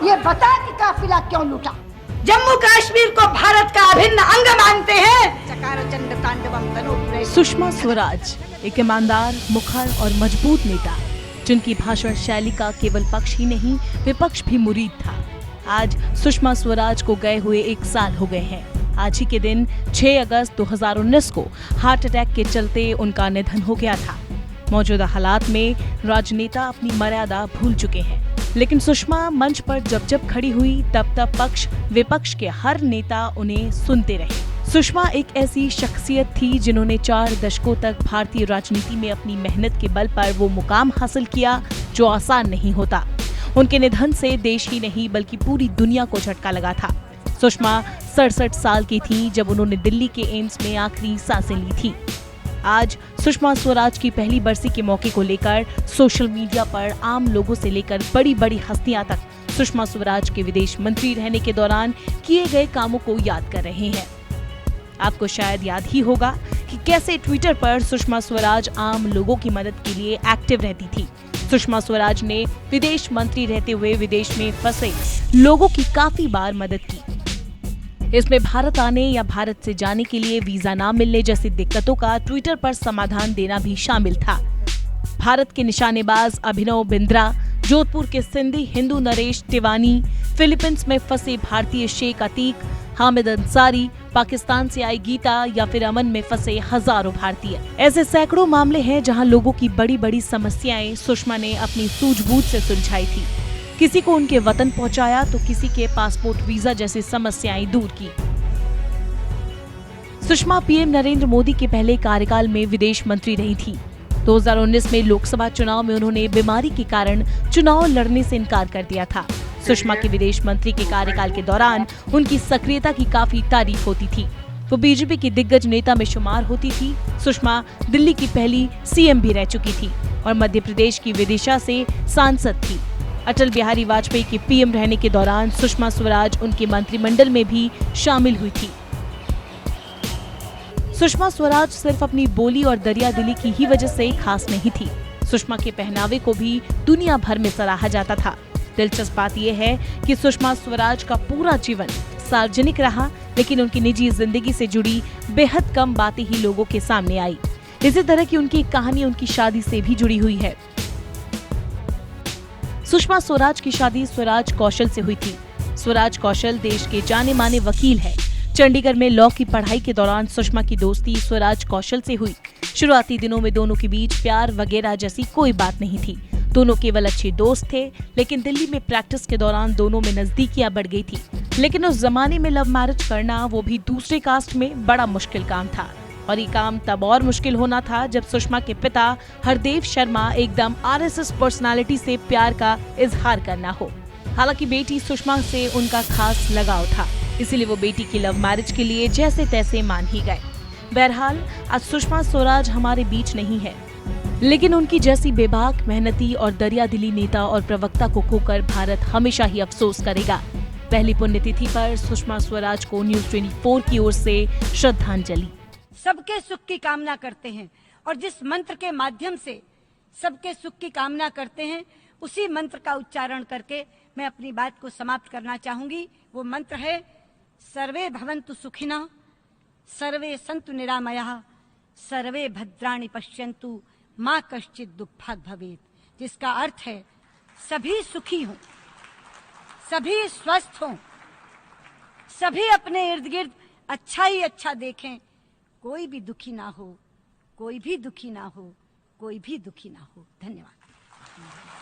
ये बता कि काफिला क्यों लूटा? जम्मू कश्मीर को भारत का अभिन्न अंग मानते हैं। सुषमा स्वराज एक ईमानदार, मुखर और मजबूत नेता, जिनकी भाषण शैली का केवल पक्ष ही नहीं विपक्ष भी मुरीद था। आज सुषमा स्वराज को गए हुए 1 साल हो गए हैं। आज ही के दिन 6 अगस्त 2019 को हार्ट अटैक के चलते उनका निधन हो गया था। मौजूदा हालात में राजनेता अपनी मर्यादा भूल चुके हैं, लेकिन सुषमा मंच पर जब जब खड़ी हुई तब तब पक्ष विपक्ष के हर नेता उन्हें सुनते रहे। सुषमा एक ऐसी शख्सियत थी जिन्होंने 4 दशकों तक भारतीय राजनीति में अपनी मेहनत के बल पर वो मुकाम हासिल किया जो आसान नहीं होता। उनके निधन से देश ही नहीं बल्कि पूरी दुनिया को झटका लगा था। सुषमा 67 साल की थी जब उन्होंने दिल्ली के एम्स में आखिरी सांसें ली थी। आज सुषमा स्वराज की पहली बरसी के मौके को लेकर सोशल मीडिया पर आम लोगों से लेकर बड़ी बड़ी हस्तियां तक सुषमा स्वराज के विदेश मंत्री रहने के दौरान किए गए कामों को याद कर रहे हैं। आपको शायद याद ही होगा कि कैसे ट्विटर पर सुषमा स्वराज आम लोगों की मदद के लिए एक्टिव रहती थी। सुषमा स्वराज ने विदेश मंत्री रहते हुए विदेश में फंसे लोगों की काफी बार मदद की। इसमें भारत आने या भारत से जाने के लिए वीजा ना मिलने जैसी दिक्कतों का ट्विटर पर समाधान देना भी शामिल था। भारत के निशानेबाज अभिनव बिंद्रा, जोधपुर के सिंधी हिंदू नरेश तिवानी, फिलीपींस में फंसे भारतीय शेख अतीक, हामिद अंसारी, पाकिस्तान से आई गीता या फिर अमन में फंसे हजारों भारतीय। ऐसे सैकड़ों मामले हैं जहां लोगों की बड़ी बड़ी समस्याएं सुषमा ने अपनी सूझबूझ से सुलझाई थी। किसी को उनके वतन पहुंचाया तो किसी के पासपोर्ट वीजा जैसी समस्याएं दूर की। सुषमा पीएम नरेंद्र मोदी के पहले कार्यकाल में विदेश मंत्री रही थी। 2019 में लोकसभा चुनाव में उन्होंने बीमारी के कारण चुनाव लड़ने से इनकार कर दिया था। सुषमा के विदेश मंत्री के कार्यकाल के दौरान उनकी सक्रियता की काफी तारीफ होती थी। वो बीजेपी की दिग्गज नेता में शुमार होती थी। सुषमा दिल्ली की पहली सीएम भी रह चुकी थी और मध्य प्रदेश की विदिशा से सांसद थी। अटल बिहारी वाजपेयी के पीएम रहने के दौरान सुषमा स्वराज उनके मंत्रिमंडल में भी शामिल हुई थी। सुषमा स्वराज सिर्फ अपनी बोली और दरियादिली की ही वजह से खास नहीं थी। सुषमा के पहनावे को भी दुनिया भर में सराहा जाता था। दिलचस्प बात यह है कि सुषमा स्वराज का पूरा जीवन सार्वजनिक रहा, लेकिन उनकी निजी जिंदगी से जुड़ी बेहद कम बातें ही लोगों के सामने आई। इसी तरह की उनकी कहानी उनकी शादी से भी जुड़ी हुई है। सुषमा स्वराज की शादी स्वराज कौशल से हुई थी। स्वराज कौशल देश के जाने माने वकील है। चंडीगढ़ में लॉ की पढ़ाई के दौरान सुषमा की दोस्ती स्वराज कौशल से हुई। शुरुआती दिनों में दोनों के बीच प्यार वगैरह जैसी कोई बात नहीं थी। दोनों केवल अच्छे दोस्त थे, लेकिन दिल्ली में प्रैक्टिस के दौरान दोनों में नजदीकियां बढ़ गई थी। लेकिन उस जमाने में लव मैरिज करना, वो भी दूसरे कास्ट में, बड़ा मुश्किल काम था। और ये काम तब और मुश्किल होना था जब सुषमा के पिता हरदेव शर्मा एकदम आरएसएस पर्सनालिटी से प्यार का इजहार करना हो। हालांकि बेटी सुषमा से उनका खास लगाव था, इसीलिए वो बेटी की लव मैरिज के लिए जैसे तैसे मान ही गए। बहरहाल आज सुषमा स्वराज हमारे बीच नहीं है, लेकिन उनकी जैसी बेबाक, मेहनती और दरियादिली नेता और प्रवक्ता को खोकर भारत हमेशा ही अफसोस करेगा। पहली पुण्यतिथि पर सुषमा स्वराज को न्यूज़ 24 की ओर से श्रद्धांजलि। सबके सुख की कामना करते हैं और जिस मंत्र के माध्यम से सबके सुख की कामना करते हैं, उसी मंत्र का उच्चारण करके मैं अपनी बात को समाप्त करना चाहूंगी। वो मंत्र है सर्वे भवन्तु सुखिनः, सर्वे सन्तु निरामयाः, सर्वे भद्राणि पश्यन्तु, माँ कश्चित् दुःखभाग् भवेत्। जिसका अर्थ है सभी सुखी हों, सभी स्वस्थ हों, सभी अपने इर्द गिर्द अच्छा ही अच्छा देखें, कोई भी दुखी ना हो, कोई भी दुखी ना हो, कोई भी दुखी ना हो। धन्यवाद।